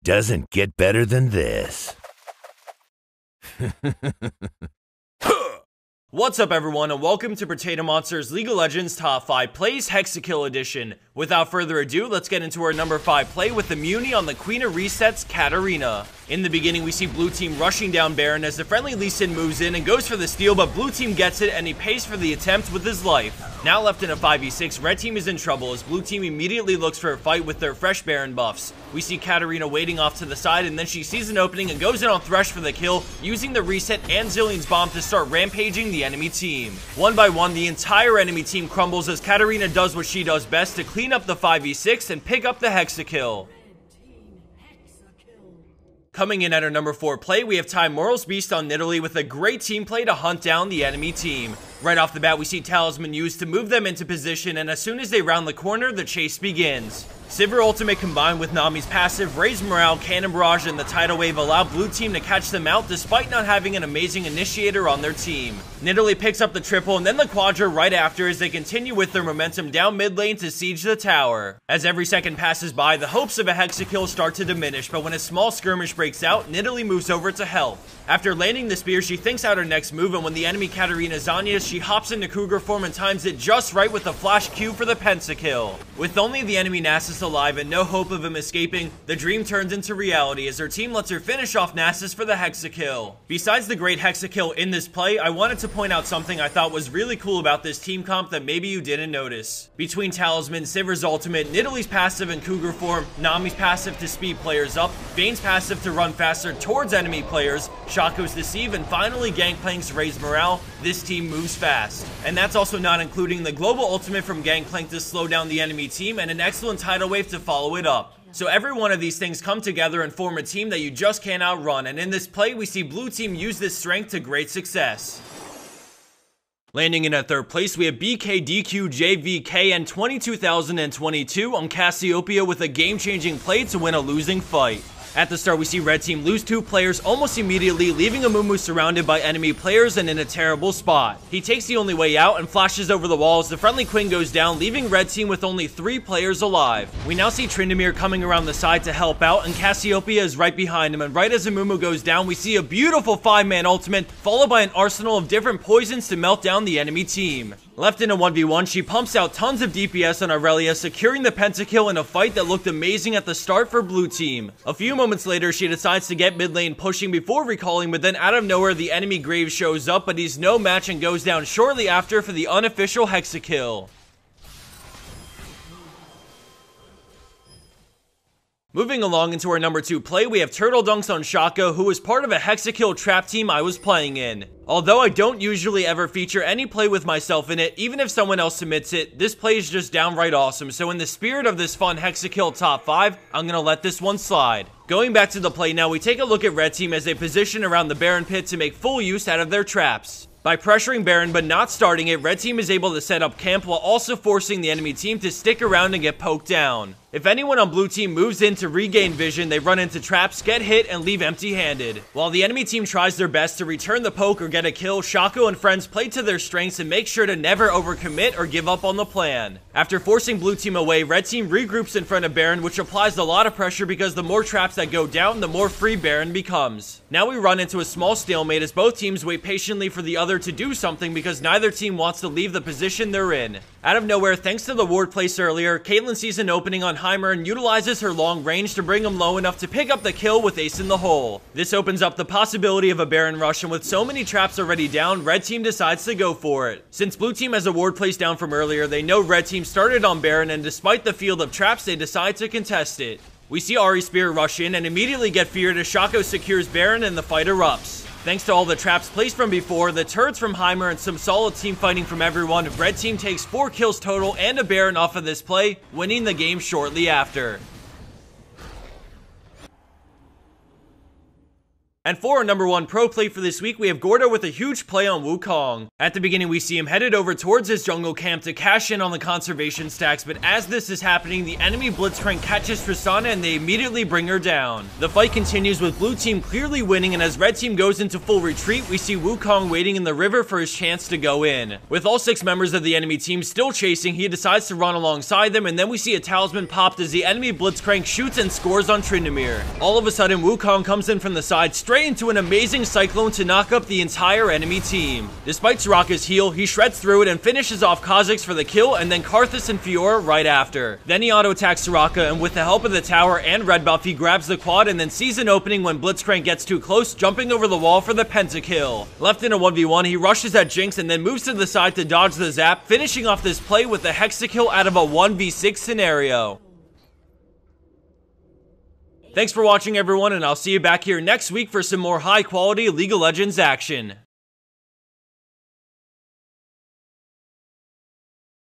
doesn't get better than this. What's up everyone and welcome to Potato Monster's League of Legends Top 5 Plays Hexakill Edition. Without further ado, let's get into our number 5 play with Immunity on the Queen of Resets, Katarina. In the beginning, we see blue team rushing down Baron as the friendly Lee Sin moves in and goes for the steal, but blue team gets it and he pays for the attempt with his life. Now left in a 5v6, red team is in trouble as blue team immediately looks for a fight with their fresh Baron buffs. We see Katarina waiting off to the side and then she sees an opening and goes in on Thresh for the kill, using the reset and Zillion's bomb to start rampaging the enemy team. One by one, the entire enemy team crumbles as Katarina does what she does best to clean up the 5v6 and pick up the Hexakill. Coming in at our number 4 play, we have Time Moral's Beast on Nidalee with a great team play to hunt down the enemy team. Right off the bat, we see Talisman used to move them into position, and as soon as they round the corner, the chase begins. Sivir ultimate combined with Nami's passive, Raise Morale, Cannon Barrage, and the Tidal Wave allow blue team to catch them out despite not having an amazing initiator on their team. Nidalee picks up the triple and then the quadra right after as they continue with their momentum down mid lane to siege the tower. As every second passes by, the hopes of a Hexakill start to diminish, but when a small skirmish breaks out, Nidalee moves over to help. After landing the spear, she thinks out her next move, and when the enemy Katarina Zanyas, she hops into Cougar form and times it just right with a flash Q for the pentakill. With only the enemy Nasıl alive and no hope of him escaping, the dream turns into reality as her team lets her finish off Nasıl for the Hexakill. Besides the great Hexakill in this play, I wanted to point out something I thought was really cool about this team comp that maybe you didn't notice. Between Talisman, Sivir's ultimate, Nidalee's passive in Cougar form, Nami's passive to speed players up, Vayne's passive to run faster towards enemy players, Shaco's Deceive, and finally Gangplank's Raise Morale, this team moves fast. And that's also not including the global ultimate from Gangplank to slow down the enemy team and an excellent tidal wave to follow it up. So every one of these things come together and form a team that you just can't outrun, and in this play we see blue team use this strength to great success. Landing in at 3rd place, we have BKDQJVK and 22,022 on Cassiopeia with a game-changing play to win a losing fight. At the start, we see red team lose 2 players almost immediately, leaving Amumu surrounded by enemy players and in a terrible spot. He takes the only way out and flashes over the wall as the friendly Queen goes down, leaving red team with only 3 players alive. We now see Tryndamere coming around the side to help out, and Cassiopeia is right behind him, and right as Amumu goes down, we see a beautiful 5-man ultimate, followed by an arsenal of different poisons to melt down the enemy team. Left in a 1v1, she pumps out tons of DPS on Aurelia, securing the pentakill in a fight that looked amazing at the start for blue team. A few moments later, she decides to get mid lane pushing before recalling, but then out of nowhere, the enemy Graves shows up, but he's no match and goes down shortly after for the unofficial Hexakill. Moving along into our number 2 play, we have Turtle Dunks on Shaco, who was part of a Hexakill trap team I was playing in. Although I don't usually ever feature any play with myself in it, even if someone else submits it, this play is just downright awesome, so in the spirit of this fun Hexakill top 5, I'm gonna let this one slide. Going back to the play now, we take a look at red team as they position around the Baron pit to make full use out of their traps. By pressuring Baron but not starting it, red team is able to set up camp while also forcing the enemy team to stick around and get poked down. If anyone on blue team moves in to regain vision, they run into traps, get hit, and leave empty-handed. While the enemy team tries their best to return the poke or get a kill, Shaco and friends play to their strengths and make sure to never overcommit or give up on the plan. After forcing blue team away, red team regroups in front of Baron, which applies a lot of pressure because the more traps that go down, the more free Baron becomes. Now we run into a small stalemate as both teams wait patiently for the other to do something because neither team wants to leave the position they're in. Out of nowhere, thanks to the ward placed earlier, Caitlyn sees an opening on Heimer and utilizes her long range to bring him low enough to pick up the kill with Ace in the hole. This opens up the possibility of a Baron rush, and with so many traps already down, red team decides to go for it. Since blue team has a ward placed down from earlier, they know red team started on Baron, and despite the field of traps, they decide to contest it. We see Ahri Spear rush in and immediately get feared as Shaco secures Baron and the fight erupts. Thanks to all the traps placed from before, the turrets from Heimer, and some solid team fighting from everyone, red team takes 4 kills total and a Baron off of this play, winning the game shortly after. And for our number 1 pro play for this week, we have Gordo with a huge play on Wukong. At the beginning, we see him headed over towards his jungle camp to cash in on the conservation stacks, but as this is happening, the enemy Blitzcrank catches Tristana and they immediately bring her down. The fight continues with blue team clearly winning, and as red team goes into full retreat, we see Wukong waiting in the river for his chance to go in. With all 6 members of the enemy team still chasing, he decides to run alongside them, and then we see a talisman popped as the enemy Blitzcrank shoots and scores on Tryndamere. All of a sudden, Wukong comes in from the side straight into an amazing cyclone to knock up the entire enemy team. Despite Soraka's heal, he shreds through it and finishes off Kha'Zix for the kill, and then Karthus and Fiora right after. Then he auto-attacks Soraka, and with the help of the tower and red buff, he grabs the quad and then sees an opening when Blitzcrank gets too close, jumping over the wall for the pentakill. Left in a 1v1, he rushes at Jinx and then moves to the side to dodge the zap, finishing off this play with a Hexakill out of a 1v6 scenario. Thanks for watching, everyone, and I'll see you back here next week for some more high-quality League of Legends action.